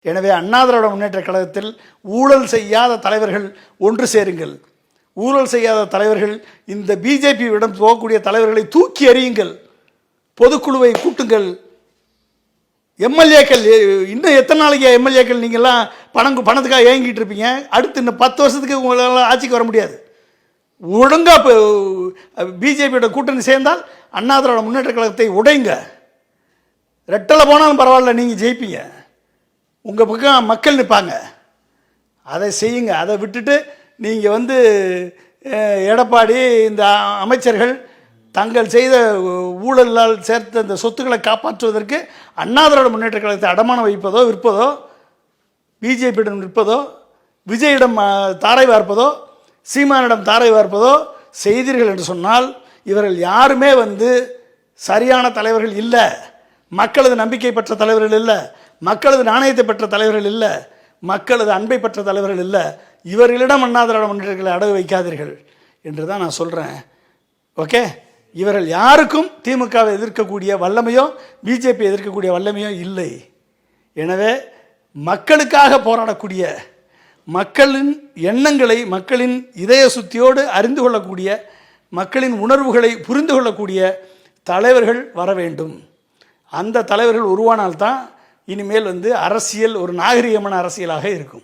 எனவே அண்ணா திராவிட முன்னேற்றக் கழகத்தில் ஊழல் செய்யாத தலைவர்கள் ஒன்று சேருங்கள். ஊழல் செய்யாத தலைவர்கள், இந்த பிஜேபியிடம் போகக்கூடிய தலைவர்களை தூக்கி எறியுங்கள். பொதுக்குழுவை கூட்டுங்கள். எம்எல்ஏக்கள் இன்னும் எத்தனை நாளைக்கு எம்எல்ஏக்கள் நீங்கள்லாம் பணத்துக்காக ஏங்கிட்டு இருப்பீங்க? அடுத்து இன்னும் 10 வருஷத்துக்கு உங்களால் ஆட்சிக்கு வர முடியாது. ஒழுங்காக இப்போ பிஜேபியோட கூட்டணி சேர்ந்தால் அண்ணா திராவிட முன்னேற்ற கழகத்தை உடைங்க. ரெட்டலை போனாலும் பரவாயில்ல, நீங்கள் ஜெயிப்பீங்க. உங்கள் பக்கம் மக்கள் நிற்பாங்க. அதை செய்யுங்க. அதை விட்டுட்டு நீங்கள் எடப்பாடி இந்த அமைச்சர்கள் தங்கள் செய்த ஊழலால் சேர்த்த இந்த சொத்துக்களை காப்பாற்றுவதற்கு அண்ணா திராவிட முன்னேற்ற கழகத்தை அடமானம் வைப்பதோ விற்பதோ, பிஜேபியிடம் விற்பதோ, விஜயிடம் தாரை வார்ப்பதோ, சீமானிடம் தாரை வார்ப்பதோ செய்தீர்கள் என்று சொன்னால் இவர்கள் யாருமே சரியான தலைவர்கள் இல்லை. மக்களது நம்பிக்கை பெற்ற தலைவர்கள் இல்லை, மக்களது நாணயத்தை பெற்ற தலைவர்கள் இல்லை, மக்களது அன்பை பெற்ற தலைவர்கள் இல்லை. இவர்களிடம் அண்ணா திராவிட முன்னேற்றங்களை அடகு வைக்காதீர்கள் என்று தான் நான் சொல்கிறேன். ஓகே, இவர்கள் யாருக்கும் திமுகவை எதிர்க்கக்கூடிய வல்லமையோ பிஜேபி எதிர்க்கக்கூடிய வல்லமையோ இல்லை. எனவே மக்களுக்காக போராடக்கூடிய, மக்களின் எண்ணங்களை மக்களின் இதய சுத்தியோடு அறிந்து கொள்ளக்கூடிய, மக்களின் உணர்வுகளை புரிந்து கொள்ளக்கூடிய தலைவர்கள் வர வேண்டும். அந்த தலைவர்கள் உருவானால்தான் இனிமேல் அரசியல் ஒரு நாகரிகமான அரசியலாக இருக்கும்.